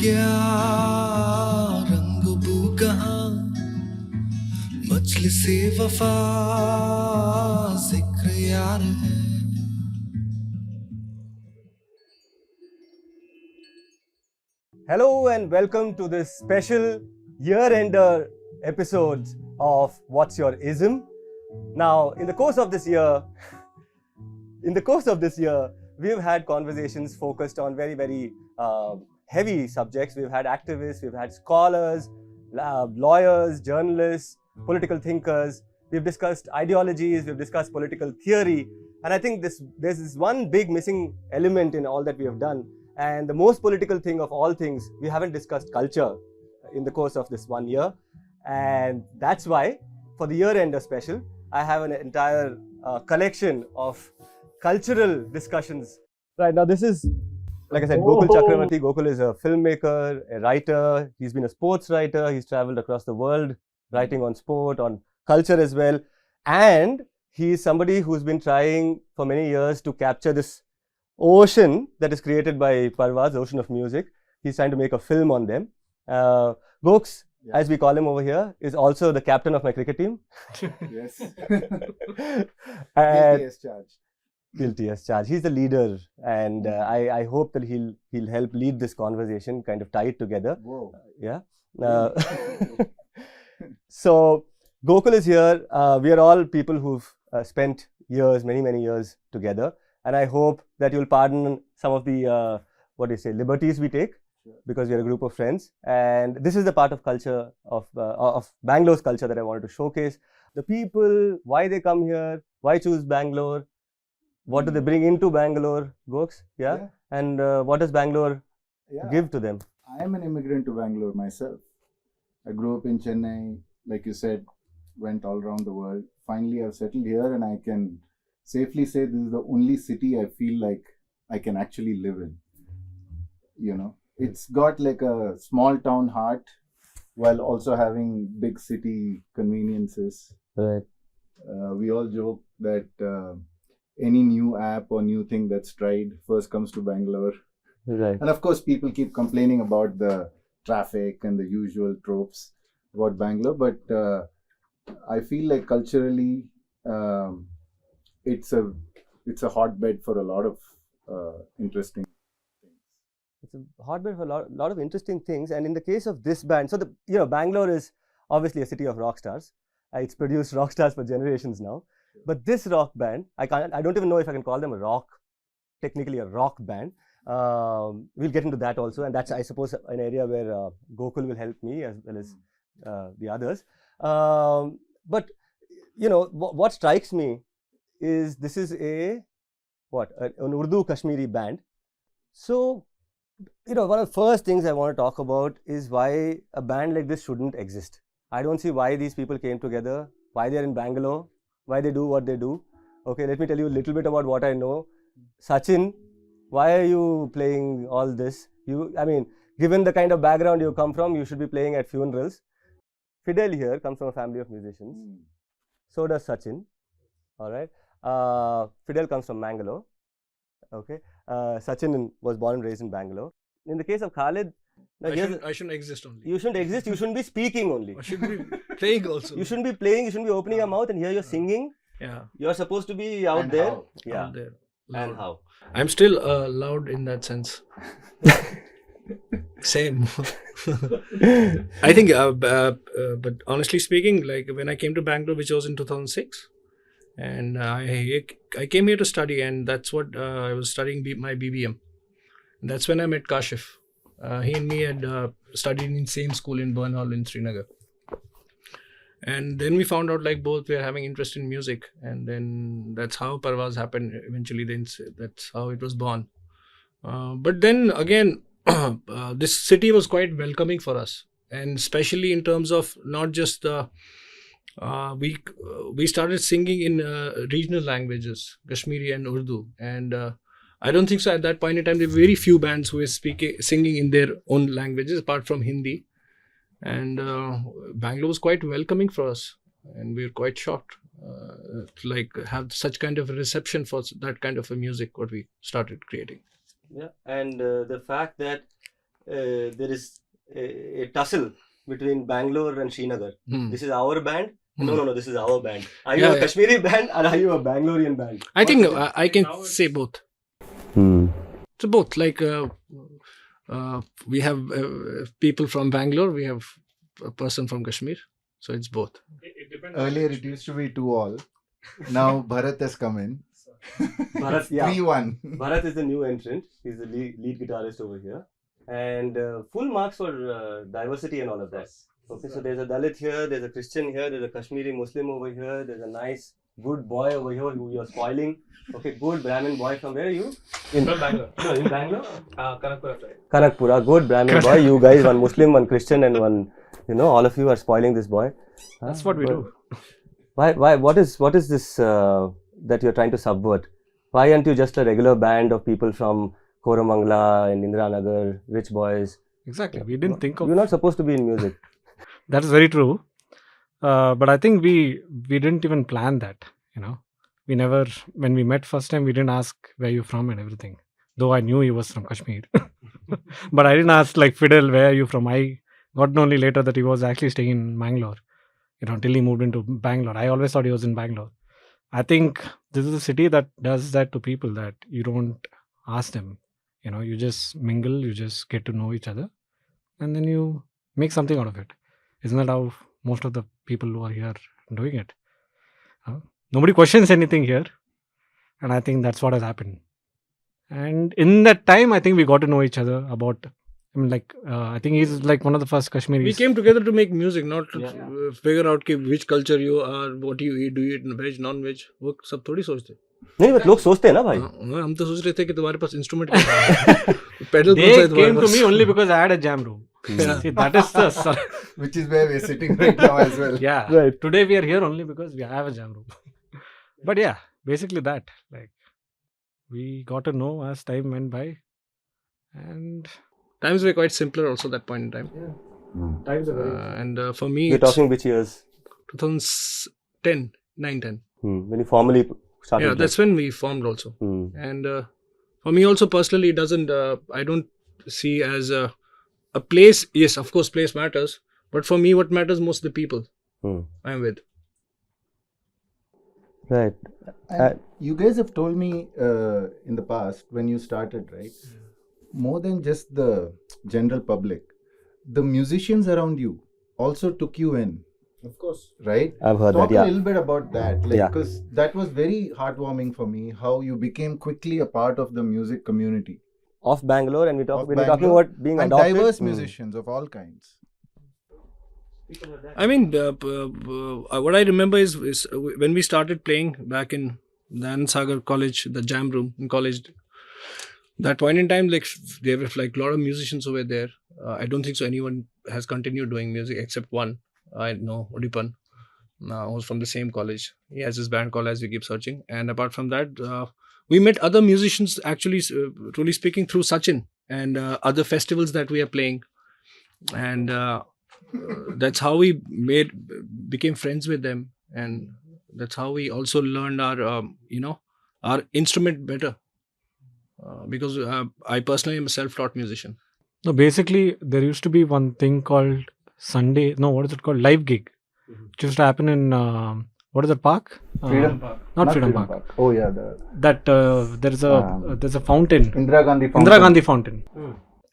क्या रंग बू कहाँ मजलिस से वफा जिक्र यार है. Hello and welcome to this special year-ender episodes of What's Your Ism. Now, in the course of this year, we've had conversations focused on very heavy subjects. We've had activists, we've had scholars, lawyers, journalists, political thinkers. We've discussed ideologies, we've discussed political theory, and I think there's this one big missing element in all that we have done. And the most political thing of all things, we haven't discussed culture in the course of this 1 year. And that's why, for the year-ender special, I have an entire collection of cultural discussions. Right, now this is, like I said, Gokul Chakravarthy. Gokul is a filmmaker, a writer. He's been a sports writer. He's traveled across the world, writing on sport, on culture as well. And he's somebody who's been trying for many years to capture this ocean that is created by Parvaaz, Ocean of Music. He's trying to make a film on them. Goks, as we call him over here, is also the captain of my cricket team. Yes. And Guilty as charged. guilty as charged. He's the leader, and I hope that he'll help lead this conversation, kind of tie it together. Whoa. Yeah. So Gokul is here. We are all people who've spent years, many years together. And I hope that you'll pardon some of the, liberties we take, because we are a group of friends. And this is the part of culture, of Bangalore's culture that I wanted to showcase. The people, why they come here, why choose Bangalore, what do they bring into Bangalore, Goks? Yeah? And what does Bangalore give to them? I am an immigrant to Bangalore myself. I grew up in Chennai, like you said, went all around the world. Finally, I've settled here, and I can safely say this is the only city I feel like I can actually live in. You know, it's got like a small town heart while also having big city conveniences. Right. We all joke that any new app or new thing that's tried first comes to Bangalore. Right. And of course, people keep complaining about the traffic and the usual tropes about Bangalore, but I feel like culturally, it's a hotbed for a lot of interesting things. It's a hotbed for a lot of interesting things. And in the case of this band, so Bangalore is obviously a city of rock stars. It's produced rock stars for generations now. But this rock band, I don't even know if I can call them technically a rock band. We'll get into that also, and that's, I suppose, an area where Gokul will help me as well as the others. But what strikes me is this is an Urdu Kashmiri band. So, one of the first things I want to talk about is why a band like this shouldn't exist. I don't see why these people came together, why they're in Bangalore, why they do what they do. Okay, let me tell you a little bit about what I know. Sachin, why are you playing all this? Given the kind of background you come from, you should be playing at funerals. Fidel here comes from a family of musicians. So does Sachin. All right. Fidel comes from Mangalore. Okay. Sachin was born and raised in Bangalore. In the case of Khalid, I shouldn't exist only. You shouldn't exist. You shouldn't be speaking only. I should be playing also. You shouldn't be playing. You shouldn't be opening your mouth, and here you're singing. Yeah. You're supposed to be out And there. how? Yeah. Out there. And how? I'm still loud in that sense. Same. I think, but honestly speaking, like when I came to Bangalore, which was in 2006, and I came here to study, and that's what I was studying my BBM. And that's when I met Kashif. He and me had studied in the same school in Burnhall in Srinagar. And then we found out like both were having interest in music, and then that's how Parvaaz happened eventually. Then that's how it was born. But then again, this city was quite welcoming for us, and especially in terms of not just we started singing in regional languages, Kashmiri and Urdu, and I don't think so at that point in time there were very few bands who were singing in their own languages apart from Hindi. And Bangalore was quite welcoming for us, and we were quite shocked to have such kind of a reception for that kind of a music what we started creating. Yeah, and the fact that there is a tussle between Bangalore and Srinagar. This is our band. No, this is our band. Are you a Kashmiri band or are you a Bangalorean band? I think I can say both. So both, like we have people from Bangalore, we have a person from Kashmir, so it's both. Earlier it used to be 2-all. Now Bharat has come in. Bharat, yeah. 3-1. Bharat is the new entrant. He's the lead guitarist over here. And full marks for diversity and all of that. Okay, so there's a Dalit here, there's a Christian here, there's a Kashmiri Muslim over here, there's a nice good boy over here who you're spoiling. Okay, good Brahmin boy. From where are you? From Bangalore. No, in Bangalore? Kanakpura. Kanakpura, good Brahmin boy. You guys, one Muslim, one Christian, and one, all of you are spoiling this boy. That's what we do. Why? What is this that you're trying to subvert? Why aren't you just a regular band of people from Koramangala and Indiranagar, rich boys? Exactly. We didn't think of... You're not supposed to be in music. That's very true. But I think we didn't even plan that, We never, when we met first time, we didn't ask where you're from and everything. Though I knew he was from Kashmir. But I didn't ask like Fidel, where are you from? I got only later that he was actually staying in Bangalore, till he moved into Bangalore. I always thought he was in Bangalore. I think this is a city that does that to people, that you don't ask them. You just mingle, you just get to know each other, and then you make something out of it. Isn't that how most of the people who are here doing it? Nobody questions anything here, and I think that's what has happened. And in that time, I think we got to know each other about... I think he's like one of the first Kashmiris. We came together to make music, not to figure out which culture you are, what you eat, do you eat veg, non-veg. वो सब थोड़ी सोचते. नहीं, but लोग सोचते हैं ना भाई. हम तो सोच रहे थे कि तुम्हारे पास इंस्ट्रूमेंट है. Pedal they came to me only because I had a jam room. See, that is the... Which is where we're sitting right now as well. Yeah. Right. Today we are here only because we have a jam room. But yeah, basically that. Like, we got to know as time went by, and times were quite simpler also that point in time. times are very... and for me, You're talking which years? 2010, 9-10. When you formally started. Yeah, that's when we formed also. And for me also personally, it doesn't. I don't see as a place. Yes, of course, place matters. But for me, what matters most is the people I'm with. Right. And you guys have told me in the past when you started, right? More than just the general public, the musicians around you also took you in. Of course. Right? I've heard Talk that, yeah. a little bit about that. Because that was very heartwarming for me, how you became quickly a part of the music community. Of Bangalore, and we're talking about being and adopted. Diverse musicians of all kinds. I mean, what I remember is when we started playing back in the Anand Sagar College, the jam room in college. That point in time, like there were like a lot of musicians over there. I don't think so anyone has continued doing music except one. I know Udipan, who's from the same college. He has his band called As We Keep Searching. And apart from that, we met other musicians actually, truly speaking, through Sachin and other festivals that we are playing. And that's how we became friends with them. And that's how we also learned our, our instrument better. Because I personally am a self-taught musician. No, basically, there used to be one thing called what is it called? Live gig. It used to happen in, what is the park? Freedom Park. Not Freedom Park. Oh yeah. There's a fountain. Indira Gandhi Fountain. Indira Gandhi Fountain.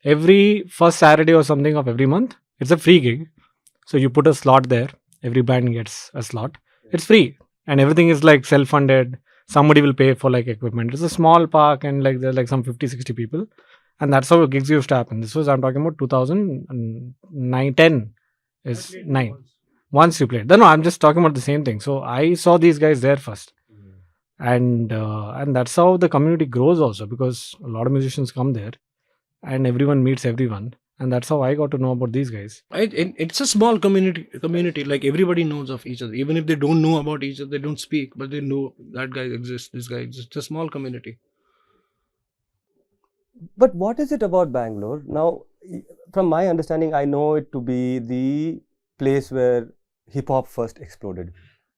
Every first Saturday or something of every month, it's a free gig. So you put a slot there. Every band gets a slot. It's free. And everything is like self-funded. Somebody will pay for like equipment. It's a small park and like there's like some 50-60 people. And that's how gigs used to happen. This was, I'm talking about 2009, 10 is 9. Once you played. No, I'm just talking about the same thing. So I saw these guys there first. And that's how the community grows also, because a lot of musicians come there and everyone meets everyone. And that's how I got to know about these guys. It's a small community. Like everybody knows of each other. Even if they don't know about each other, they don't speak, but they know that guy exists, this guy exists. It's a small community. But what is it about Bangalore? Now, from my understanding, I know it to be the place where hip-hop first exploded.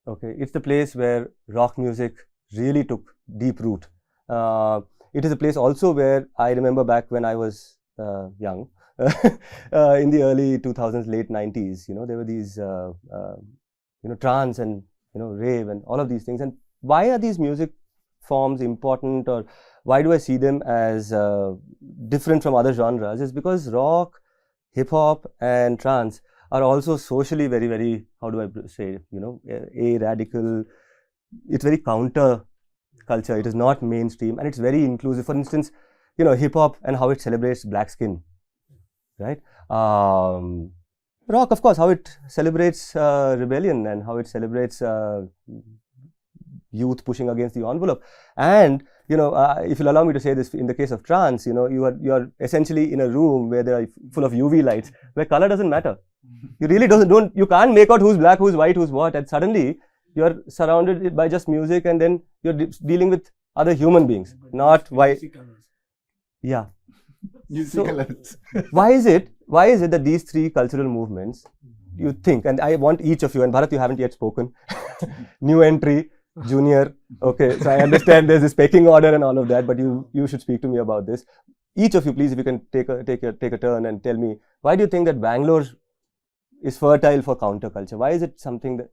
Okay, it's the place where rock music really took deep root. It is a place also where I remember back when I was young, in the early 2000s, late 90s. There were these trance and rave and all of these things. And why are these music forms important, or why do I see them as different from other genres? Is because rock, hip hop, and trance are also socially very, very, how do I say, a radical. It's very counter culture. It is not mainstream, and it's very inclusive. For instance, hip hop and how it celebrates black skin, right? Rock, of course, how it celebrates rebellion and how it celebrates youth pushing against the envelope. And if you'll allow me to say this, in the case of trance, you are essentially in a room where there are full of UV lights, where color doesn't matter. You really you can't make out who's black, who's white, who's what, and suddenly you're surrounded by just music, and then you're dealing with other human beings, not white. Yeah. So, why is it that these three cultural movements, you think, and I want each of you, and Bharat, you haven't yet spoken, new entry, junior, okay, so I understand there's this pecking order and all of that, but you should speak to me about this. Each of you, please, if you can take a turn and tell me, why do you think that Bangalore is fertile for counterculture? Why is it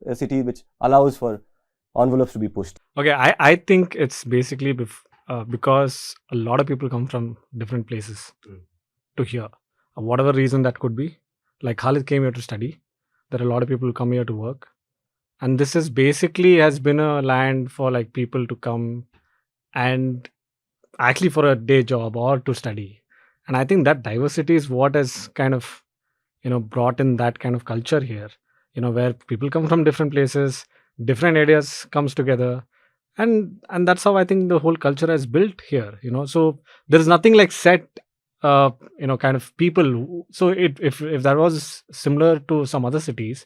a city which allows for envelopes to be pushed? Okay, I think it's basically because a lot of people come from different places to here. Whatever reason that could be. Like Khalid came here to study. There are a lot of people who come here to work. And this is basically has been a land for like people to come and actually for a day job or to study. And I think that diversity is what has kind of, brought in that kind of culture here, where people come from different places, different areas comes together. And that's how I think the whole culture has built here, So there is nothing like set, kind of people. So if that was similar to some other cities,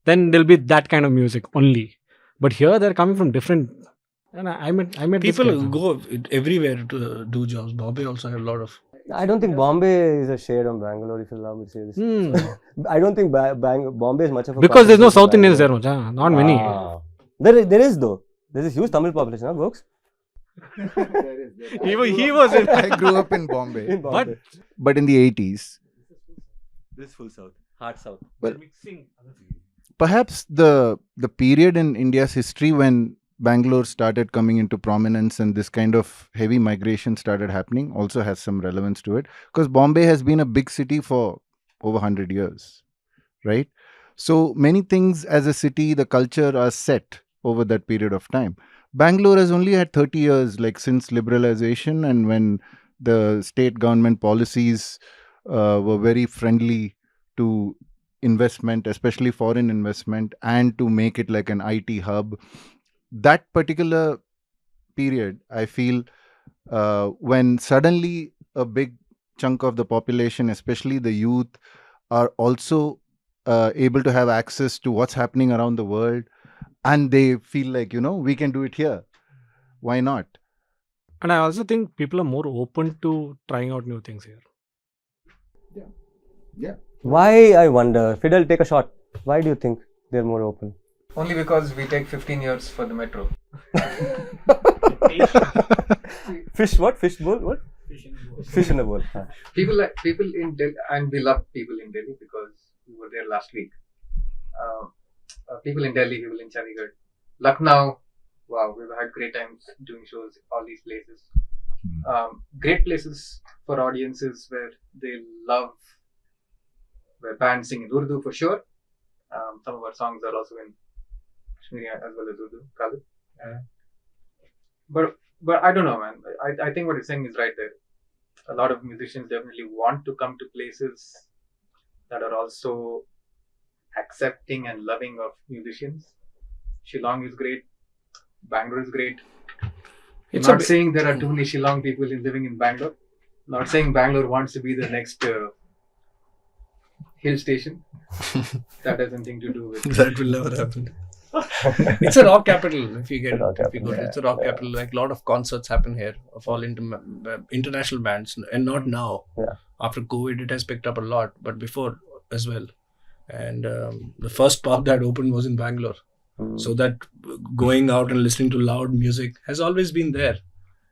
then there'll be that kind of music only. But here they're coming from different. And I met people go everywhere to do jobs. Bombay also have a lot of. I don't think Bombay is a shade on Bangalore, if you allow me to say this. I don't think Bombay is much of a. Because there's no South Indians there, not many. There is though. There's a huge Tamil population, huh, folks? He was in. I grew up in Bombay. But in the 80s. This is full South, hard South. But perhaps the period in India's history when Bangalore started coming into prominence and this kind of heavy migration started happening also has some relevance to it, because Bombay has been a big city for over 100 years, right? So many things as a city, the culture are set over that period of time. Bangalore has only had 30 years, like since liberalization, and when the state government policies were very friendly to investment, especially foreign investment, and to make it like an IT hub. That particular period, I feel, when suddenly a big chunk of the population, especially the youth, are also able to have access to what's happening around the world, and they feel like, we can do it here. Why not? And I also think people are more open to trying out new things here. Yeah. Why, I wonder? Fidel, take a shot. Why do you think they're more open? Only because we take 15 years for the metro. Fish what? Fish bowl? What? Fish in a bowl. People in Delhi, and we love people in Delhi because we were there last week. People in Delhi, people in Chandigarh, Lucknow. Wow, we've had great times doing shows all these places. Great places for audiences where they love, where bands sing in Urdu for sure. Some of our songs are also in Kashmiri as well as Urdu, Khalid. But I don't know, man. I think what you're saying is right there. A lot of musicians definitely want to come to places that are also accepting and loving of musicians. Shillong is great. Bangalore is great. I'm not saying there are too many Shillong people living in Bangalore. Not saying Bangalore wants to be the next hill station. That has nothing to do with that. Will never happen. It's a rock capital. If you go to, it's a rock capital. Like a lot of concerts happen here of all international bands, and not now. Yeah. After COVID, it has picked up a lot, but before as well. And the first pub that opened was in Bangalore. So that going out and listening to loud music has always been there.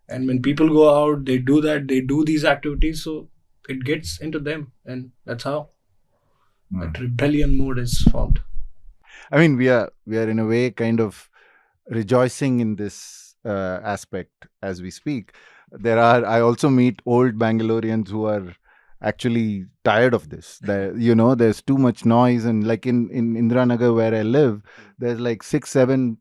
And when people go out, they do these activities. So it gets into them, and that's how Hmm. that rebellion mode is formed. I mean, we are in a way kind of rejoicing in this aspect as we speak. I also meet old Bangaloreans who are actually tired of this. There's too much noise, and like in Indiranagar where I live, there's like 6-7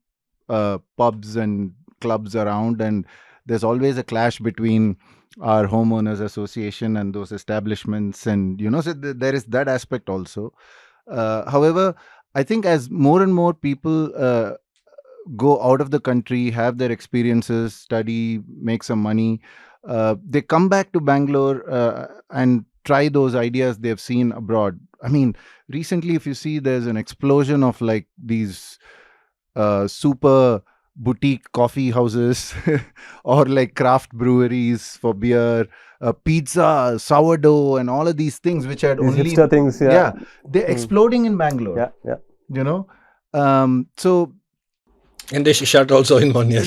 pubs and clubs around, and there's always a clash between our homeowners association and those establishments, and so there is that aspect also. However, I think as more and more people go out of the country, have their experiences, study, make some money, they come back to Bangalore and try those ideas they've seen abroad. I mean, recently, if you see, there's an explosion of like these super boutique coffee houses or like craft breweries for beer, pizza, sourdough, and all of these things which had These only hipster things, yeah. they're exploding in Bangalore. Yeah, yeah. So And they shut also in 1 year.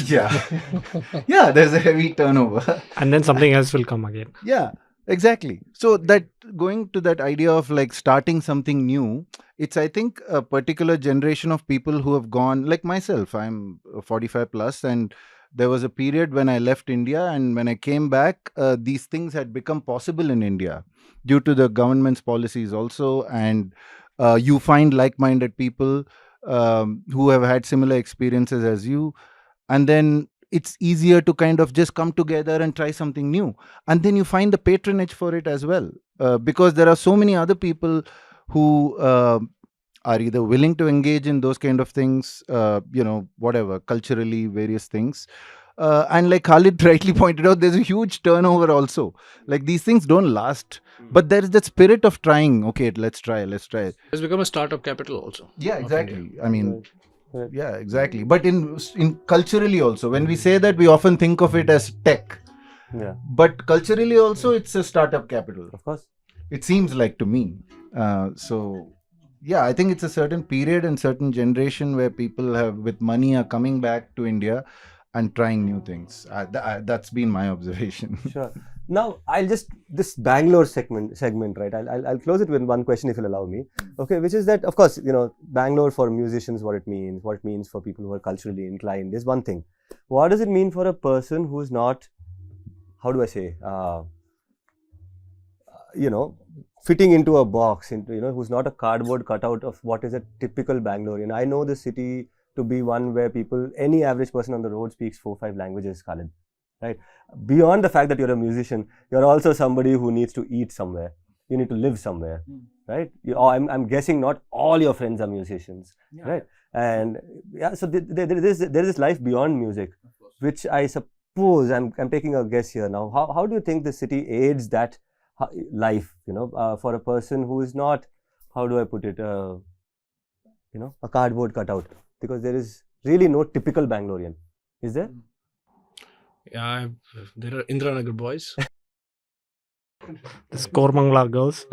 yeah, there's a heavy turnover. And then something else will come again. Yeah, exactly. So that going to that idea of like starting something new, it's I think a particular generation of people who have gone, like myself. I'm 45 plus, and there was a period when I left India, and when I came back, these things had become possible in India due to the government's policies also, and you find like-minded people who have had similar experiences as you, and then it's easier to kind of just come together and try something new, and then you find the patronage for it as well, because there are so many other people who are either willing to engage in those kind of things, whatever, culturally, various things. And like Khalid rightly pointed out, there's a huge turnover also. Like these things don't last, but there is that spirit of trying. Okay, let's try. It's become a startup capital also. Yeah, of exactly. India. I mean, Right. yeah, exactly. But in culturally also, when we say that, we often think of it as tech. Yeah, But culturally also, it's a startup capital. of course. It seems like to me. So, yeah, I think it's a certain period and certain generation where people with money are coming back to India and trying new things. That's been my observation. Sure. Now, this Bangalore segment, right? I'll close it with one question, if you'll allow me. Okay, which is that, of course, Bangalore for musicians, what it means for people who are culturally inclined is one thing. What does it mean for a person who's not, how do I say, fitting into a box, who's not a cardboard cutout of what is a typical Bangalorean? I know the city to be one where any average person on the road speaks 4-5 languages, Khalid. Right? Beyond the fact that you're a musician, you're also somebody who needs to eat somewhere. You need to live somewhere, right? I'm guessing not all your friends are musicians, right? And yeah, so there is this life beyond music, which I suppose I'm taking a guess here now. How do you think the city aids that life? For a person who is not, how do I put it? A cardboard cutout, because there is really no typical Bangalorean, is there? Yeah, there are Indiranagar boys. This Kormangla girls.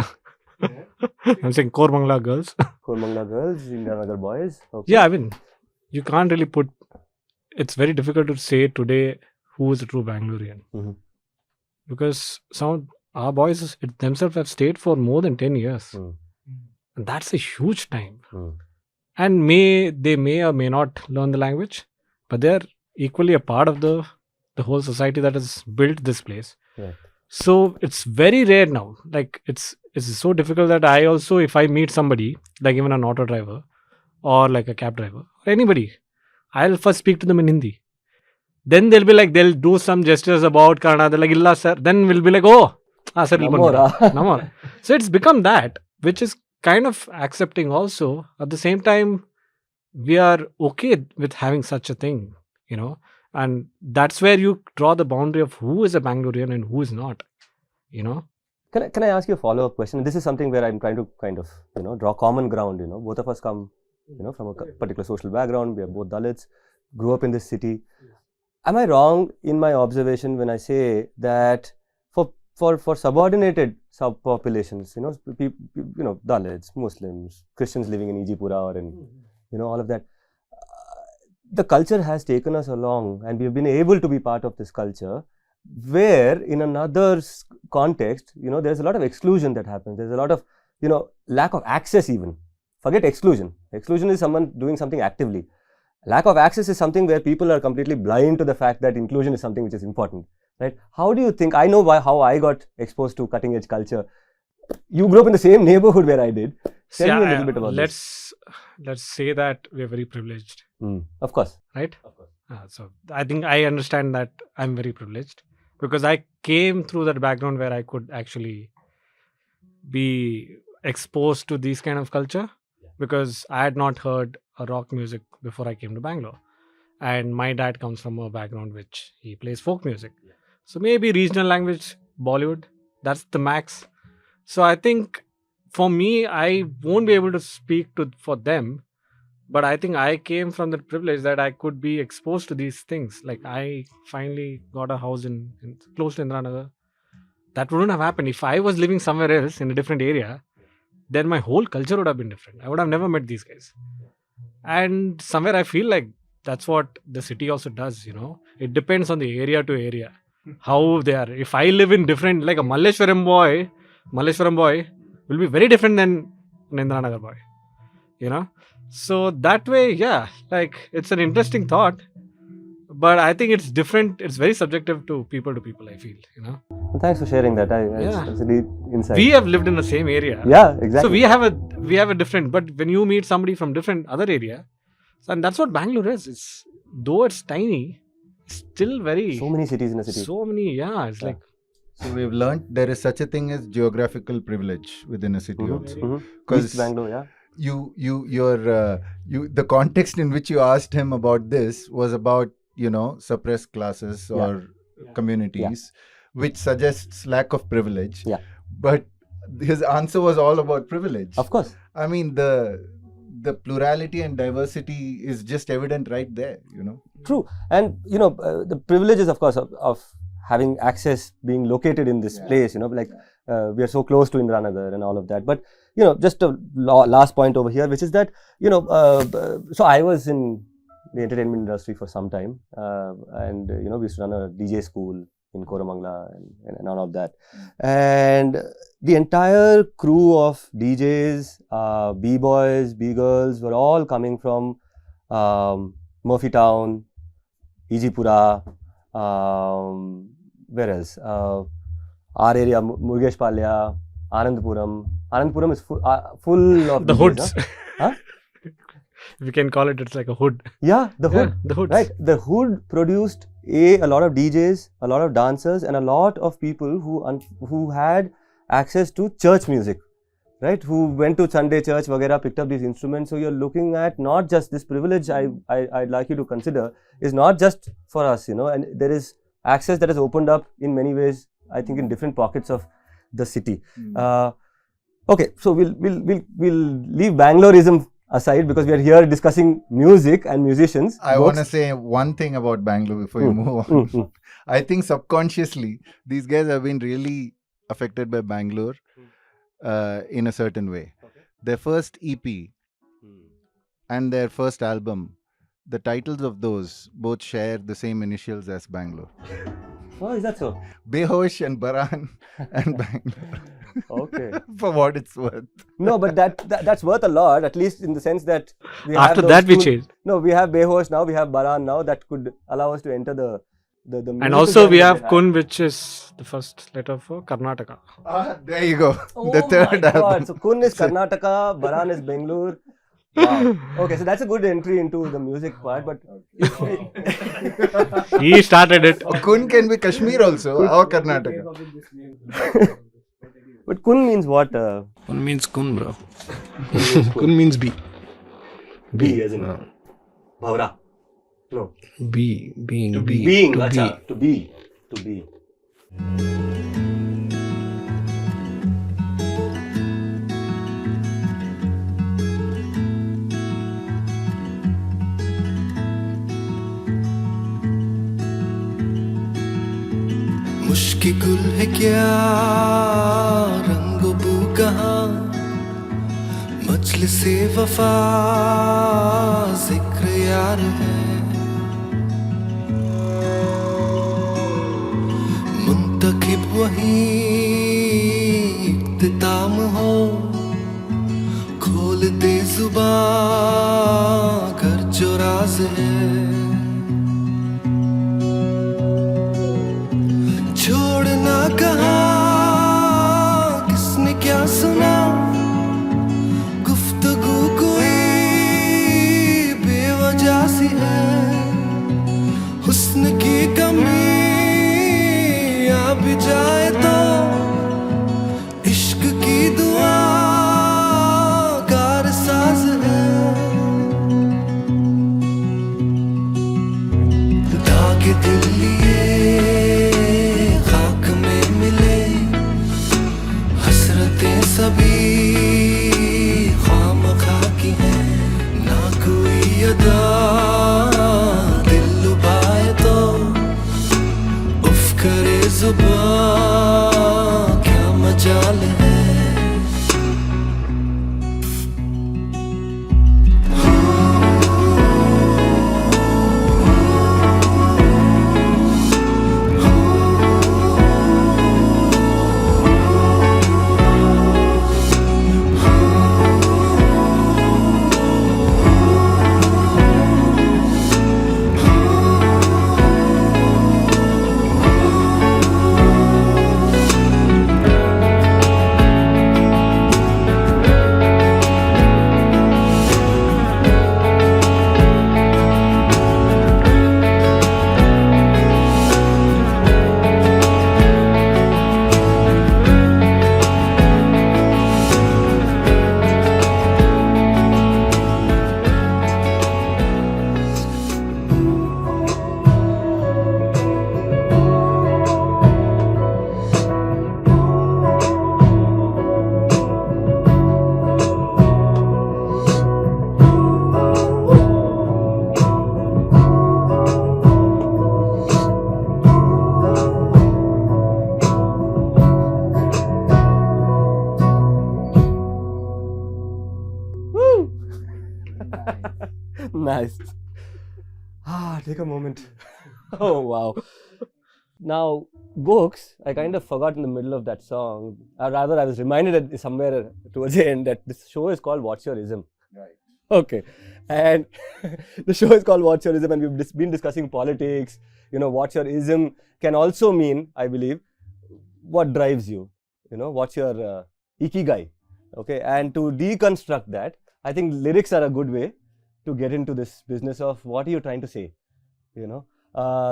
I'm saying Kormangla girls. Kormangla girls, Indiranagar boys. Okay. Yeah, I mean, you can't really it's very difficult to say today who is a true Bangalorean. Mhm. Because some of our boys themselves have stayed for more than 10 years. Mm. And that's a huge time. Mm. And they may or may not learn the language, but they're equally a part of the whole society that has built this place. Right. So it's very rare now. Like it's so difficult that I also, if I meet somebody, like even an auto driver or like a cab driver or anybody, I'll first speak to them in Hindi. Then they'll do some gestures about Kannada. They're like, "Illa sir." Then we'll be like, "Oh, sir, No more. So it's become that, which is kind of accepting also. At the same time, we are okay with having such a thing, and that's where you draw the boundary of who is a Bangalorean and who is not, Can I ask you a follow-up question? This is something where I'm trying to kind of, draw common ground. Both of us come, from a particular social background. We are both Dalits, grew up in this city. Am I wrong in my observation when I say that for subordinated subpopulations, Dalits, Muslims, Christians living in Ijipura or in, all of that, the culture has taken us along, and we have been able to be part of this culture where in another context, you know, there's a lot of exclusion that happens. There's a lot of, you know, lack of access even. Forget exclusion. Exclusion is someone doing something actively. Lack of access is something where people are completely blind to the fact that inclusion is something which is important, right? How do you think, I know how I got exposed to cutting edge culture. You grew up in the same neighborhood where I did. Tell me a little bit about this. Let's say that we are very privileged, Of course. right? Of course. So I think I understand that I'm very privileged because I came through that background where I could actually be exposed to this kind of culture, because I had not heard a rock music before I came to Bangalore. And my dad comes from a background which he plays folk music. So maybe regional language, Bollywood, that's the max. So I think for me, I won't be able to speak for them, but I think I came from the privilege that I could be exposed to these things. Like I finally got a house in close to Indranagar. That wouldn't have happened if I was living somewhere else in a different area. Then my whole culture would have been different. I would have never met these guys. And somewhere I feel like that's what the city also does, you know. It depends on the area to area, how they are. If I live in different, like a Malleshwaram boy will be very different than an Indranagar boy, you know. So that way, yeah, like it's an interesting thought. But I think it's different. It's very subjective to people, I feel, you know. Thanks for sharing that. Yeah. It's a deep insight. We have lived in the same area. Yeah, exactly. So we have a different, but when you meet somebody from different other area, and that's what Bangalore is. Though it's tiny, it's still very... So many cities in a city. So many, yeah. It's like... So we've learned there is such a thing as geographical privilege within a city also. East Bangalore, yeah. The context in which you asked him about this was about, you know, suppressed classes or communities, which suggests lack of privilege. Yeah. But his answer was all about privilege. Of course. I mean, the plurality and diversity is just evident right there, you know. True. And, you know, the privileges, of course, of having access, being located in this place, you know, like we are so close to Indranagar and all of that. But, you know, just a last point over here, which is that, you know, so I was in the entertainment industry for some time, and you know, we used to run a DJ school in Koramangala and all of that, and the entire crew of DJs, B-boys, B-girls were all coming from Murphy Town, Ijipura, where else? Our area, Murugesh Palya, Anandpuram. Anandpuram is full of the DJs, hoods. Huh? We can call it, it's like a hood. Yeah, the hood. Yeah, the hoods. Right. The hood produced a lot of DJs, a lot of dancers, and a lot of people who had access to church music, right? Who went to Sunday church, vagera, picked up these instruments. So you're looking at not just this privilege. I'd like you to consider is not just for us, you know, and there is access that has opened up in many ways. I think in different pockets of the city. Okay, so we'll leave Bangaloreism aside because we are here discussing music and musicians. I want to say one thing about Bangalore before you move on. I think subconsciously these guys have been really affected by Bangalore in a certain way. Okay. Their first EP and their first album, the titles of those both share the same initials as Bangalore. Oh, is that so? Behosh and Baran and Bangalore. Okay. For what it's worth. No, but that's worth a lot, at least in the sense that we after have that we changed. No, we have Behosh now, we have Baran now, that could allow us to enter the and also we have Kun, which is the first letter for Karnataka. There you go. Oh the third album. So Kun is Karnataka, Baran is Bengaluru. Wow. Okay, so that's a good entry into the music part, but he started it. Kun can be Kashmir also, or Karnataka. But Kun means what? Kun means Kun, bro. Kun means B. B as in Bhavra. No. Being. To be. To be. मुश्किल गुल है क्या रंग बू कहाँ मचल से वफा जिक्र यार है वहीं इख्तिताम हो, खोल दे जुबान कर जो राज है, छोड़ना कहा किसने क्या सुना, गुफ्तगू कोई बेवजह सी है, हुस्न की कमी आ भी जाए तो इश्क की दुआ कार साज है, दाग दिल लिए खाक में मिले, हसरतें सभी खामखा की हैं, ना कोई अदा दिल लुभाए तो उफ करे जुबान क्या मजाल है। Nice. Take a moment. Oh, wow. Now, Goks, I kind of forgot in the middle of that song, or rather, I was reminded at somewhere towards the end that this show is called What's Your Ism? Right. Okay. And the show is called What's Your Ism, and we've been discussing politics. You know, What's Your Ism can also mean, I believe, what drives you. You know, what's your ikigai. Okay. And to deconstruct that, I think lyrics are a good way to get into this business of what are you trying to say. You know.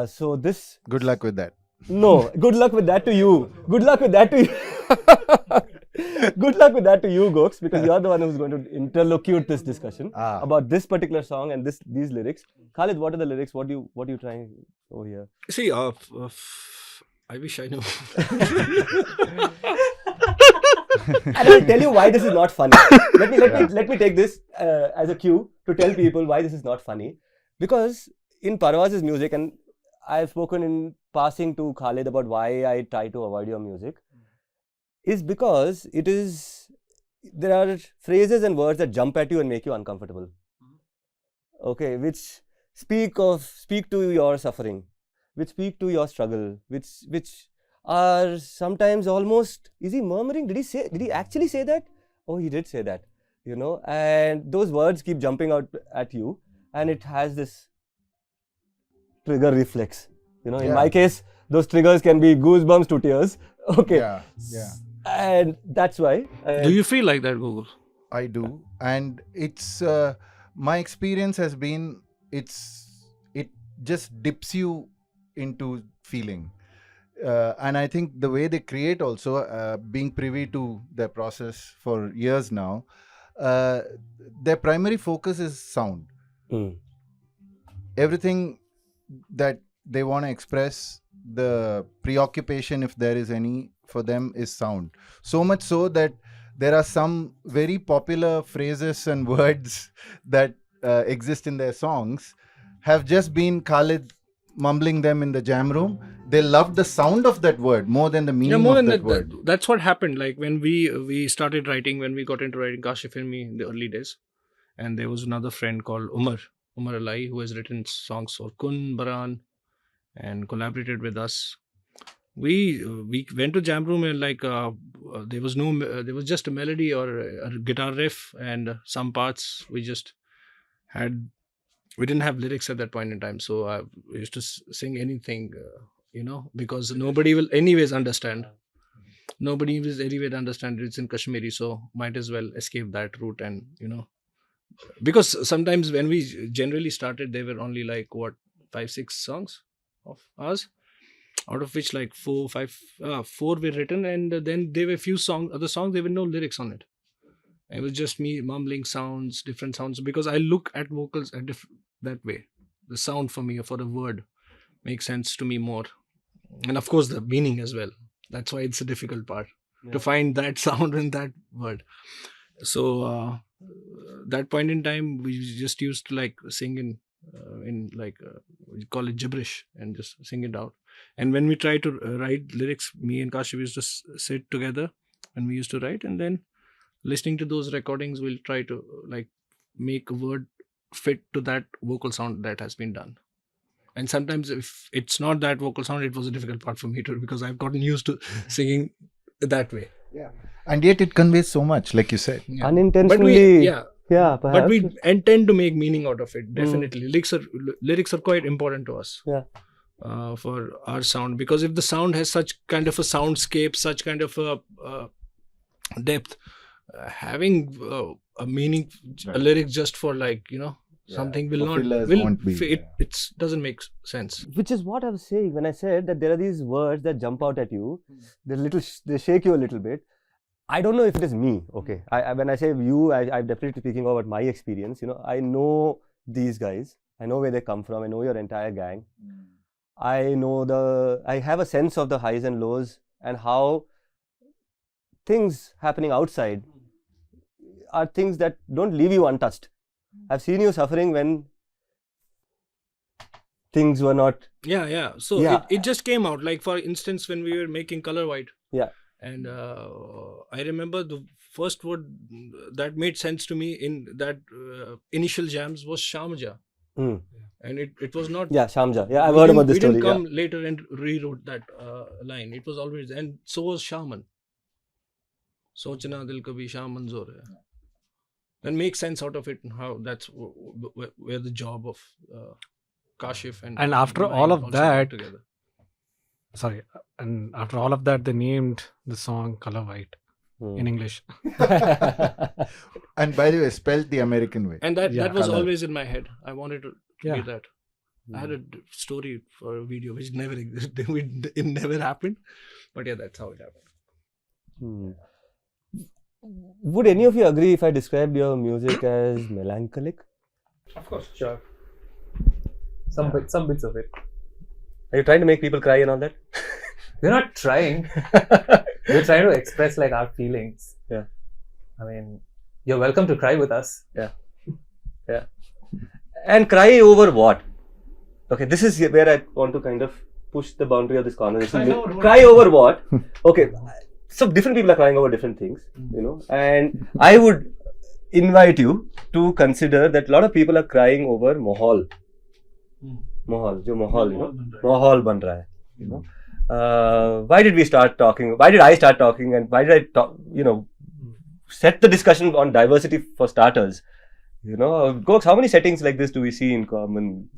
So this. Good luck with that. No, good luck with that to you. Good luck with that to you. Good luck with that to you, Goks, because you're the one who's going to interlocute this discussion about this particular song and these lyrics. Khalid, what are the lyrics? What are you trying over here? See, I wish I knew. And I'll tell you why this is not funny. Let me take this as a cue to tell people why this is not funny. Because in Parvaaz's music, and I've spoken in passing to Khalid about why I try to avoid your music, is because there are phrases and words that jump at you and make you uncomfortable. Okay, which speak to your suffering, which speak to your struggle, which are sometimes almost, is he murmuring? Did he actually say that? Oh, he did say that, you know, and those words keep jumping out at you, and it has this trigger reflex. You know, in my case, those triggers can be goosebumps to tears. Okay. Yeah. And that's why. Do you feel like that, Gokul? I do, and it's my experience has been it just dips you into feeling, and I think the way they create also, being privy to their process for years now, their primary focus is sound. Everything that they want to express, the preoccupation, if there is any, for them is sound. So much so that there are some very popular phrases and words that exist in their songs have just been Khalid mumbling them in the jam room. They love the sound of that word more than the meaning of that word. That's what happened. Like when we started writing, when we got into writing Kashif Filmi in the early days, and there was another friend called Umar Alai, who has written songs for Kun, Baran, and collaborated with us. we went to jam room and like there was just a melody or a guitar riff and some parts we just had. We didn't have lyrics at that point in time, so we used to sing anything, because nobody will anyways understand. Nobody will anyway understand it's in Kashmiri, so might as well escape that route and because sometimes when we generally started, there were only like 5-6 songs of ours, out of which like 4 were written, and then there were few other songs there were no lyrics on it. It was just me mumbling sounds, different sounds, because I look at vocals that way. The sound for me, for a word, makes sense to me more, and of course the meaning as well. That's why it's a difficult part to find that sound in that word. So that point in time, we just used to like sing in like we call it gibberish and just sing it out. And when we try to write lyrics, me and Kashi used to sit together and we used to write, and then listening to those recordings, we'll try to like make a word fit to that vocal sound that has been done. And sometimes if it's not that vocal sound, it was a difficult part for me too, because I've gotten used to singing that way. Yeah. And yet it conveys so much, like you said. Yeah. Unintentionally. But Perhaps. we intend to make meaning out of it. Definitely, lyrics are quite important to us. Yeah. For our sound, because if the sound has such kind of a soundscape, such kind of a depth, having a meaning, a lyric just for like something won't be. It doesn't make sense. Which is what I was saying when I said that there are these words that jump out at you. They shake you a little bit. I don't know if it is me. Okay, when I say you, I'm definitely speaking about my experience. I know these guys. I know where they come from. I know your entire gang. I have a sense of the highs and lows and how things happening outside are things that don't leave you untouched. I've seen you suffering when things were not. Yeah. So it just came out. Like for instance, when we were making Color White. Yeah. And I remember the first word that made sense to me in that initial jams was Shamja. And it was not. Yeah, Shamja. Yeah, I've heard about this story. We didn't come later and rewrote that line. It was always, and so was Shaman. Sochna dil kabhi Sham manzoor hai. And make sense out of it and how that's where the job of Kashif and after all of that, together. Sorry, and after all of that, they named the song Color White in English. And by the way, spelled the American way. And that was Color. always in my head. I wanted to be that. I had a story for a video which never existed. It never happened. But yeah, that's how it happened. Would any of you agree if I described your music as melancholic? Of course, sure. Some bits of it. Are you trying to make people cry and all that? We're not trying. We're trying to express like our feelings. Yeah. I mean, you're welcome to cry with us. Yeah. And cry over what? Okay, this is where I want to kind of push the boundary of this conversation. Cry over what? Okay, so different people are crying over different things, and I would invite you to consider that a lot of people are crying over Mahal. Mahal, Mahal ban raha hai, why did we start talking? Why did I start talking? And why did I talk, set the discussion on diversity for starters? Gokul, how many settings like this do we see in common?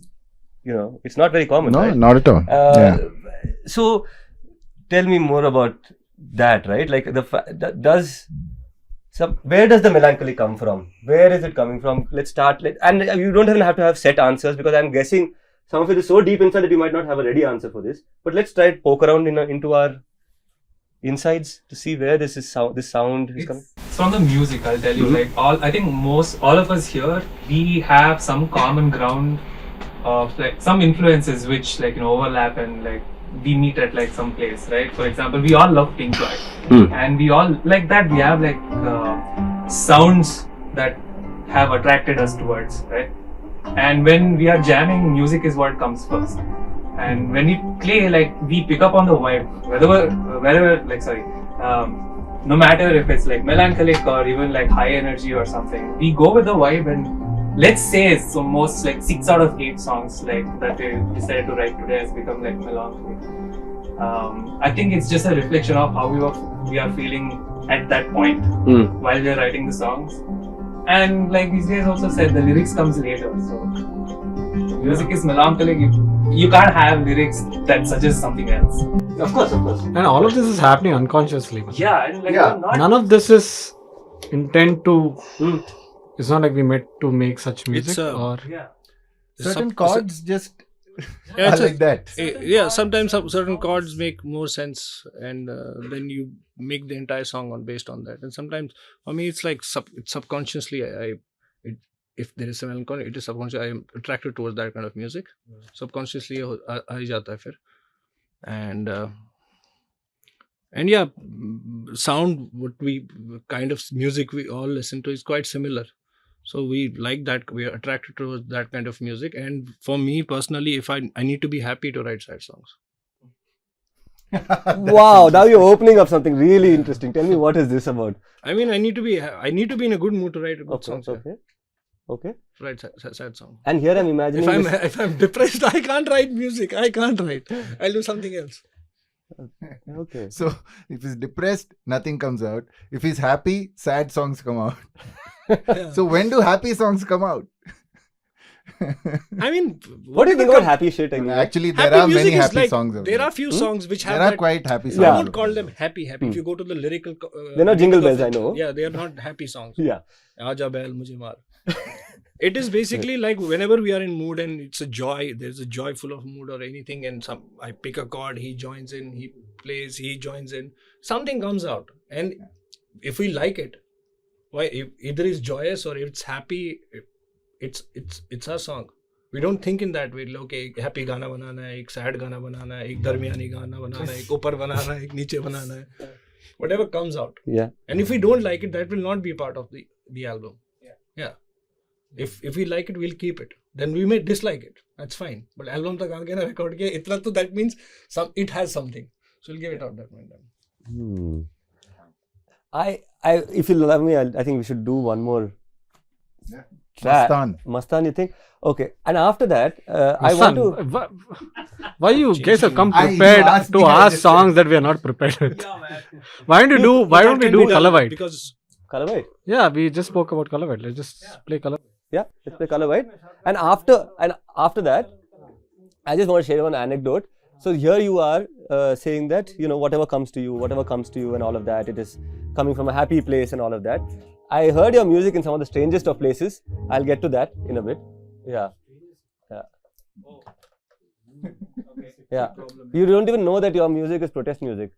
It's not very common. No, right? not at all. So, tell me more about that, right? Like where does the melancholy come from? Where is it coming from? Let's start. And you don't even have to have set answers, because I'm guessing some of it is so deep inside that you might not have a ready answer for this. But let's try to poke around into our insides to see where this sound is coming. It's from the music, I'll tell you. Like I think all of us here, we have some common ground of like some influences which overlap and like we meet at like some place, right? For example, we all love Pink Floyd, and we all like that. We have like sounds that have attracted us towards, right? And when we are jamming, music is what comes first. And when we play, like we pick up on the vibe, wherever, no matter if it's like melancholic or even like high energy or something, we go with the vibe. And let's say so most like 6 out of 8 songs like that we decided to write today has become like melancholic. I think it's just a reflection of how we are feeling at that point while we are writing the songs. And like these guys also said, the lyrics comes later. So music is melancholic. You can't have lyrics that suggest something else. Of course. And all of this is happening unconsciously. Yeah, and like Yeah. not None of this is intent to. It's not like we met to make such music or. yeah. Certain chords just Yeah, are it's a- like that. Yeah, sometimes certain chords make more sense, and then you make the entire song based on that. And sometimes, for me, it's like it's subconsciously. If there is a melancholy, it is subconscious. I am attracted towards that kind of music. Subconsciously, आ ही जाता है फिर. And yeah, sound, what we kind of music we all listen to is quite similar. So we like that, we are attracted towards that kind of music. And for me personally, if I need to be happy to write sad songs. Wow, now you're opening up something really interesting. Tell me, what is this about? I mean, I need to be in a good mood to write a good song. Okay. Write sad song. And here I'm imagining. If I'm depressed, I can't write music. I can't write. I'll do something else. Okay. So if he's depressed, nothing comes out. If he's happy, sad songs come out. So when do happy songs come out? I mean, What do you think about happy shit? Anyway? Actually, there happy are music many is happy like, songs. out there are few songs which have There are that, quite happy songs. Yeah. I won't call them happy. If you go to the lyrical, They're not jingle meaning of bells, it, I know. Yeah, they are not happy songs. Yeah. Aaja Bail Mujhe Maar. It is basically like whenever we are in mood and it's a joy, there's a joyful of mood or anything, and I pick a chord, he joins in, he plays, he joins in, something comes out. And if we like it, either it's joyous or it's happy, it's our song. We don't think in that way. Okay, happy गाना बनाना है, एक sad गाना बनाना है, एक दरमियानी गाना बनाना है, एक ऊपर बनाना है, एक नीचे बनाना है. Whatever comes out. Yeah. And if we don't like it, that will not be part of the album. Yeah. If we like it, we'll keep it. Then we may dislike it. That's fine. But album tak aage na record kiya, itna to that means it has something. So we'll give it out that one time. If you love me, I think we should do one more Yeah. track. Mastan. You think? Okay. And after that, I want to. Why you guys have come You prepared asked to me, I ask just songs that we are not prepared with? Why don't we do Color White? Because Color White. Yeah, we just spoke about Color White. Let's just play Color White. Yeah, let's play Color White. And after that, I just want to share one anecdote. So here you are saying that, whatever comes to you and all of that, it is coming from a happy place and all of that. I heard your music in some of the strangest of places. I'll get to that in a bit. Yeah. Yeah. You don't even know that your music is protest music.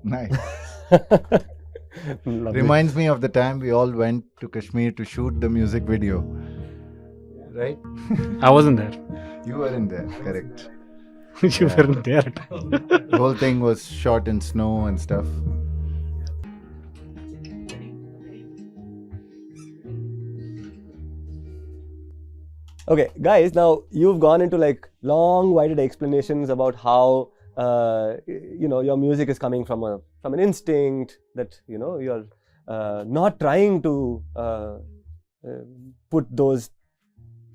Nice. Lovely. Reminds me of the time we all went to Kashmir to shoot the music video. Right? I wasn't there. You weren't there, correct. You Yeah. weren't there. The whole thing was shot in snow and stuff. Okay, guys, now you've gone into like long-winded explanations about how your music is coming from an instinct that you're not trying to put those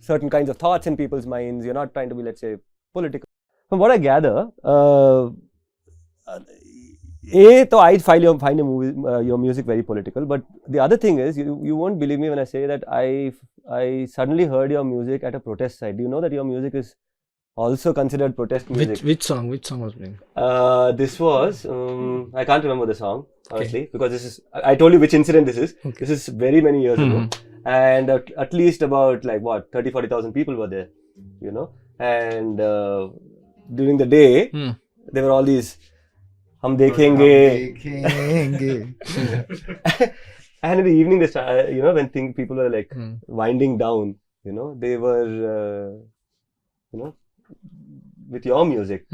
certain kinds of thoughts in people's minds. You're not trying to be, let's say, political. From what I gather, so I find your music very political. But the other thing is, you won't believe me when I say that I suddenly heard your music at a protest site. Do you know that your music is also considered protest music? Which song was playing? This was I can't remember the song honestly, because this is I told you which incident this is. Okay. This is very many years ago, and at least about like 30,000-40,000 people were there, and during the day there were all these hum dekhenge. And in the evening, they start, when people were like winding down, they were, with your music.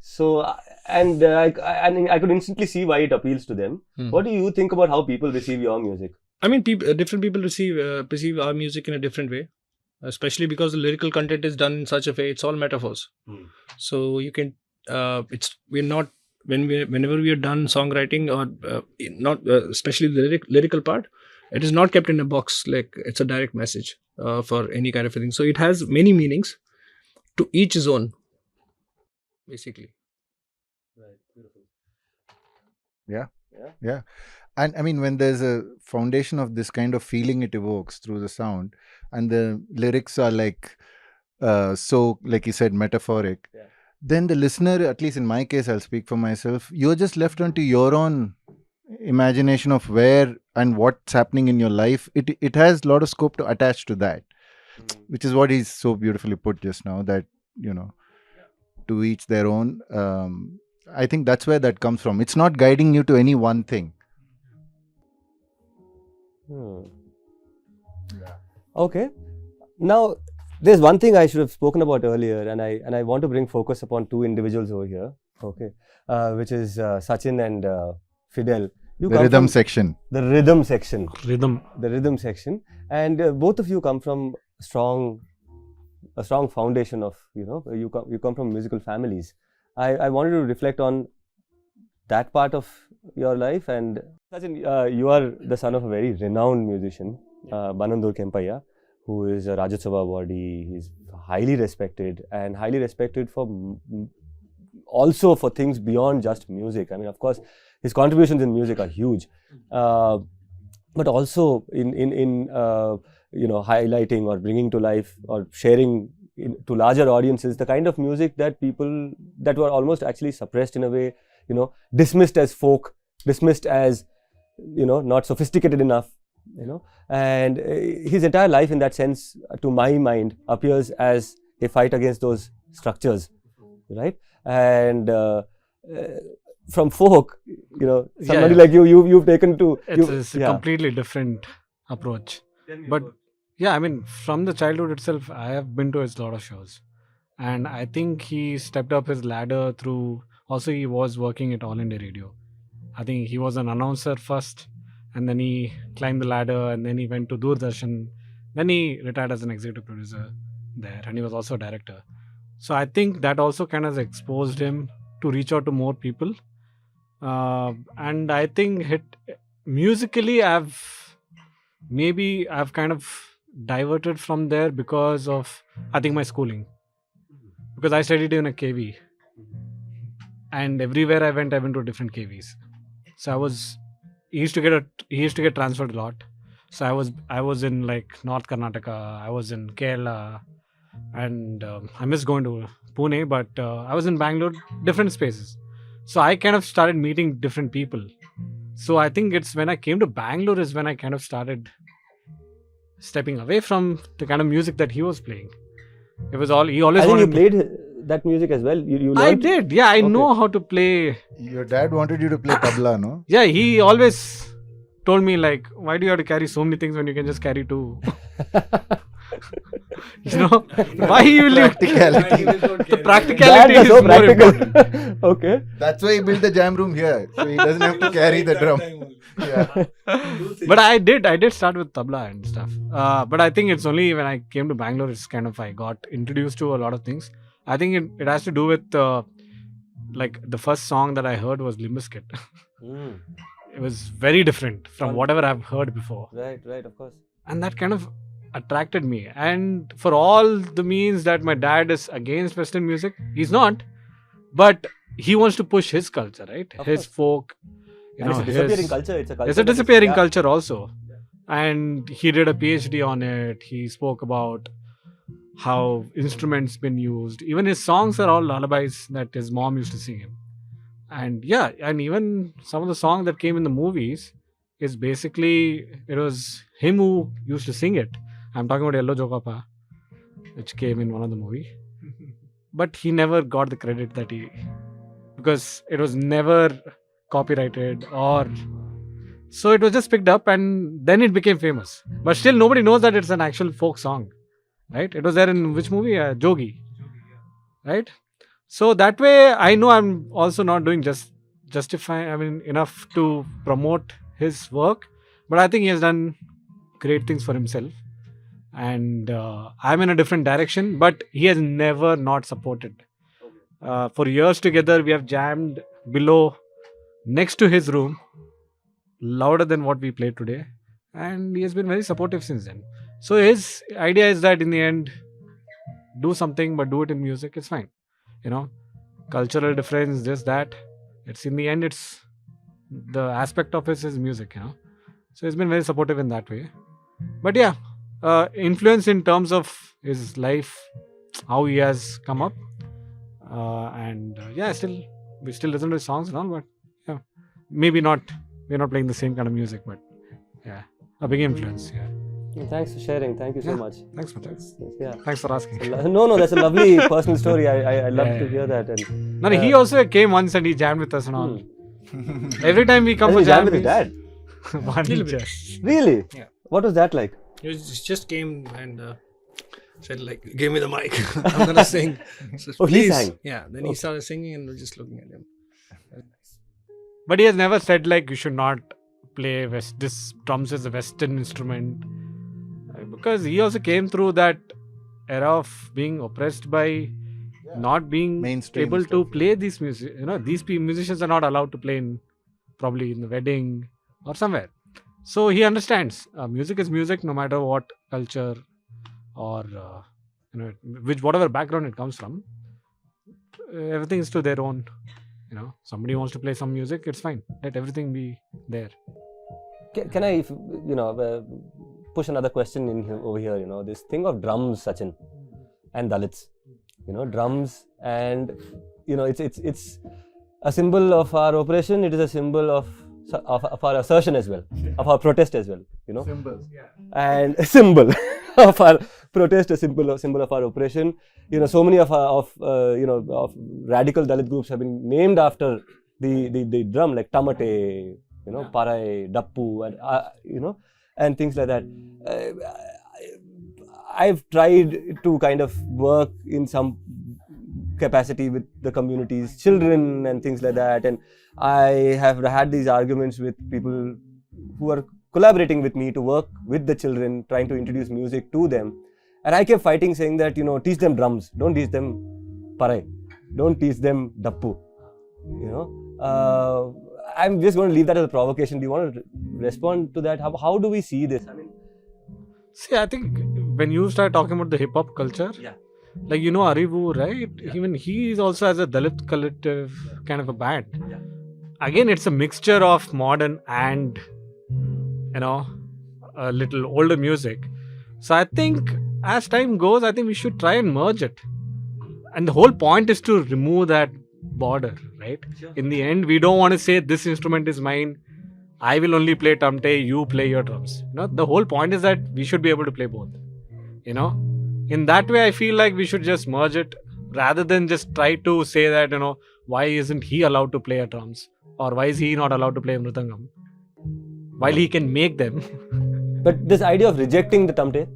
So, I could instantly see why it appeals to them. What do you think about how people receive your music? I mean, different people perceive our music in a different way, especially because the lyrical content is done in such a way. It's all metaphors. So you can, whenever we are done songwriting or not, especially the lyrical part, it is not kept in a box like it's a direct message for any kind of thing. So it has many meanings, to each his own, basically. Right, beautiful. Yeah. And I mean, when there's a foundation of this kind of feeling it evokes through the sound, and the lyrics are like, so, like you said, metaphoric, then the listener, at least in my case, I'll speak for myself, you're just left onto your own imagination of where and what's happening in your life. It has a lot of scope to attach to that, which is what he's so beautifully put just now, that, to each their own. I think that's where that comes from. It's not guiding you to any one thing. Okay. Now, there's one thing I should have spoken about earlier, and I want to bring focus upon two individuals over here. Okay, which is Sachin and Fidel. The rhythm section. The rhythm section. The rhythm section, and both of you come from a strong foundation of you come from musical families. I wanted to reflect on that part of your life. And Sachin, you are the son of a very renowned musician, Banandur Kempaiah, who is a Rajyotsava awardee. He's highly respected for also for things beyond just music. I mean, of course, his contributions in music are huge, but also in highlighting or bringing to life or sharing to larger audiences the kind of music that people that were almost actually suppressed in a way, dismissed as folk, dismissed as not sophisticated enough, and his entire life in that sense, to my mind, appears as a fight against those structures, right? And from folk, somebody like you've taken to it's a completely different approach. But yeah, I mean, from the childhood itself, I have been to a lot of shows, and I think he stepped up his ladder through. Also, he was working at All India Radio. I think he was an announcer first, and then he climbed the ladder, and then he went to Doordarshan. Then he retired as an executive producer there, and he was also a director. So I think that also kind of exposed him to reach out to more people. And I think musically, I've kind of diverted from there because of, I think, my schooling. Because I studied in a KV. And everywhere I went to different KVs. So he used to get transferred a lot. So I was in like North Karnataka, I was in Kerala, and I miss going to Pune, but I was in Bangalore, different spaces. So I kind of started meeting different people. So I think it's when I came to Bangalore is when I kind of started stepping away from the kind of music that he was playing. It was all he always. I think wanted you played that music as well? You I learned? did. Yeah, I Okay. know how to play. Your dad wanted you to play tabla, no? Yeah, he always told me like, why do you have to carry so many things when you can just carry two? Why you live? Practicality. The practicality That is so more practical. important. Okay. That's why he built the jam room here, so he doesn't have to carry the drum. Yeah. But I did start with tabla and stuff. But I think it's only when I came to Bangalore, it's kind of I got introduced to a lot of things. I think it has to do with like the first song that I heard was Limp Bizkit. It was very different from whatever I've heard before. Right, of course. And that kind of attracted me. And for all the means that my dad is against Western music, he's not. But he wants to push his culture, right? Of His course. folk. And it's a disappearing culture. It's a culture. It's a that is- disappearing yeah. culture also. And he did a PhD on it. He spoke about how instruments been used. Even his songs are all lullabies that his mom used to sing him. And yeah, and even some of the songs that came in the movies is basically, it was him who used to sing it. I'm talking about Yellow Jokapa, which came in one of the movie. But he never got the credit that because it was never copyrighted or so it was just picked up and then it became famous. But still nobody knows that it's an actual folk song, right? It was there in which movie? Jogi, right? So that way I know I'm also not doing enough to promote his work, but I think he has done great things for himself. And I'm in a different direction, but he has never not supported. For years together, we have jammed below, next to his room, louder than what we play today. And he has been very supportive since then. So his idea is that in the end, do something, but do it in music. It's fine. Cultural difference, this, that. It's in the end, it's the aspect of it is music, So he's been very supportive in that way. But yeah, influence in terms of his life, how he has come up. We still listen to his songs and all, but yeah, maybe not, we're not playing the same kind of music, but yeah, a big influence. Yeah. Thanks for sharing. Thank you so much. Thanks for that. Yeah. Thanks for asking. No, that's a lovely personal story. I love to hear that. And No, he also came once and he jammed with us and all. Every time we come Has for he jam, jammed with his dad? one Little bit. just. Really? Yeah. What was that like? He just came and said like, give me the mic. I'm going to sing. So, Oh, he please. sang? Yeah. Then he started singing and we're just looking at him. But he has never said like you should not play this drums is a Western instrument. Because he also came through that era of being oppressed by not being Mainstream able to stuff. play these music. These musicians are not allowed to play probably in the wedding or somewhere. So he understands music is music no matter what culture or whatever background it comes from. Everything is to their own. Somebody wants to play some music, it's fine. Let everything be there. Can I, push another question in over here? This thing of drums, Sachin, and Dalits. Drums, and it's a symbol of our oppression. It is a symbol of our assertion as well, of our protest as well. Symbols. And a symbol of our protest, a symbol of our oppression. So many of radical Dalit groups have been named after the drum, like Tamate, Parai, Dappu, and and things like that. I've tried to kind of work in some capacity with the community's children and things like that, and I have had these arguments with people who are collaborating with me to work with the children, trying to introduce music to them. And I kept fighting, saying that, teach them drums, don't teach them parai, don't teach them dappu. I'm just going to leave that as a provocation. Do you want to respond to that? How do we see this? See, I think when you start talking about the hip hop culture, like Arivu, right? Yeah. Even he is also as a Dalit collective kind of a band. Again, it's a mixture of modern and a little older music. So I think as time goes, I think we should try and merge it. And the whole point is to remove that border, right? Sure. In the end, we don't want to say this instrument is mine. I will only play tamte, you play your drums. The whole point is that we should be able to play both. In that way, I feel like we should just merge it rather than just try to say that, why isn't he allowed to play a drums, or why is he not allowed to play mridangam, while he can make them. But this idea of rejecting the tamte,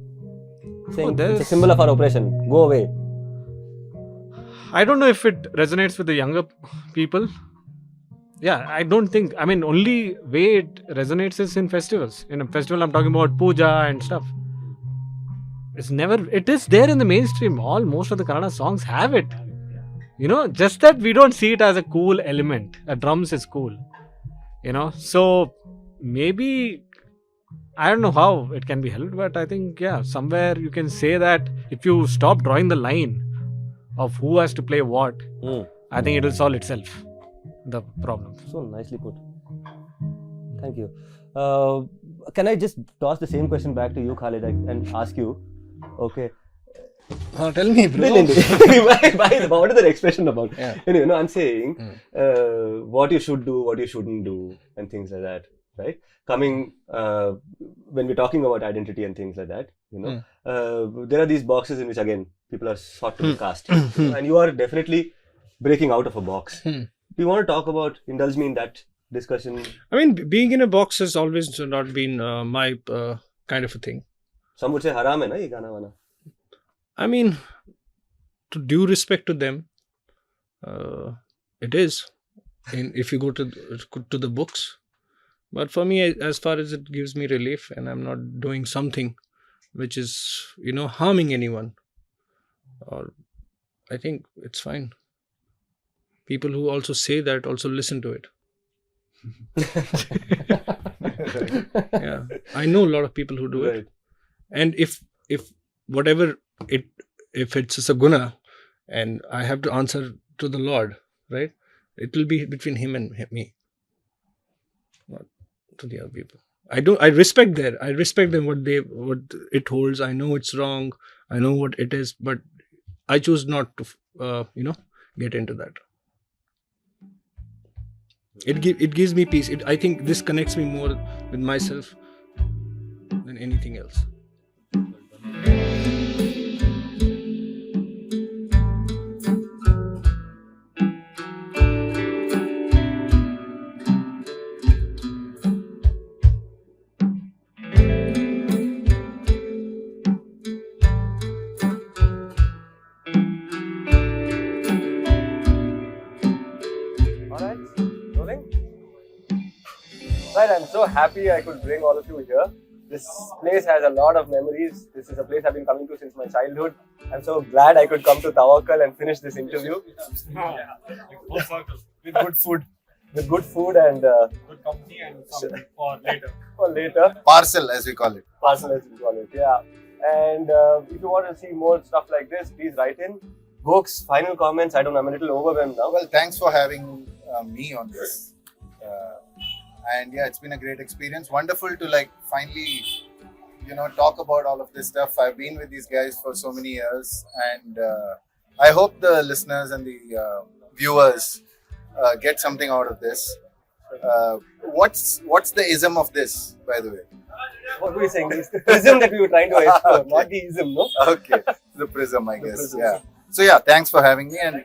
saying it's a symbol of our oppression, go away. I don't know if it resonates with the younger people. Yeah, I don't think. I mean, only way it resonates is in festivals. In a festival, I'm talking about puja and stuff. It is there in the mainstream. Most of the Kannada songs have it. Just that we don't see it as a cool element. A drums is cool. So maybe, I don't know how it can be helped, but I think, somewhere you can say that if you stop drawing the line of who has to play what, I think it will solve itself, the problem. So nicely put. Thank you. Can I just toss the same question back to you, Khalid, and ask you, okay. Tell me, bro. What is the expression about? Yeah. I'm saying what you should do, what you shouldn't do, and things like that, right? Coming when we're talking about identity and things like that, there are these boxes in which again people are sought to be cast, and you are definitely breaking out of a box. Do you want to talk about, indulge me in that discussion? I mean, being in a box has always not been my kind of a thing. Some would say haram hai na ye gana wana. I mean, to due respect to them, it is. If you go to the books, but for me, as far as it gives me relief, and I'm not doing something which is harming anyone, or I think it's fine. People who also say that also listen to it. Yeah, I know a lot of people who do it, and if whatever if it's a guna, and I have to answer to the Lord, right? It will be between him and me, not to the other people. I respect them what it holds. I know it's wrong. I know what it is, but I choose not to get into that. It gives me peace. I think this connects me more with myself than anything else. Right, I'm so happy I could bring all of you here. This place has a lot of memories. This is a place I've been coming to since my childhood. I'm so glad I could come to Tawakkal and finish this interview. With good food. With good food and Good company and something for later. for later. Parcel, as we call it. Parcel, as we call it, yeah. And if you want to see more stuff like this, please write in. Gok's final comments. I'm a little overwhelmed now. Well, thanks for having me on this. And yeah, it's been a great experience. Wonderful to finally, talk about all of this stuff. I've been with these guys for so many years, and I hope the listeners and the viewers get something out of this. What's the ism of this, by the way? What were you saying? It's the prism that we were trying to explore, Okay. not the ism, no? Okay, the prism, I guess. prism. Yeah. So yeah, thanks for having me. And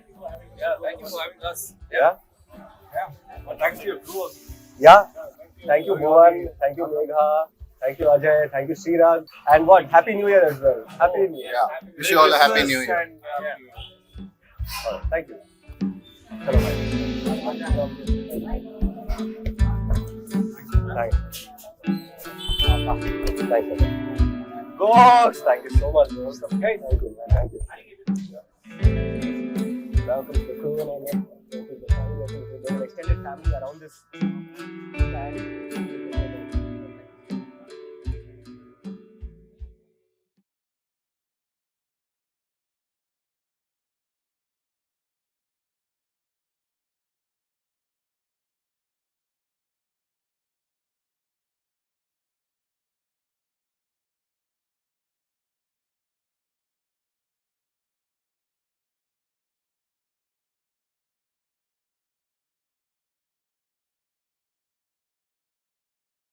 Yeah, thank you for having us. Yeah. Thanks to your crew. Yeah. Thank you, Bhuvan. Thank you, Megha. Thank you, Ajay. Thank you, Sriraj. And what? Happy New Year as well. Happy New Year. yeah, wish you all a happy new year. And, All right, thank you. Hello, bye. Thanks. Thanks. Ghost, thank you so much, Ghost. Okay, thank you, man. Thank you. Welcome to the crew and all that. Welcome to the family. Welcome to the extended family around this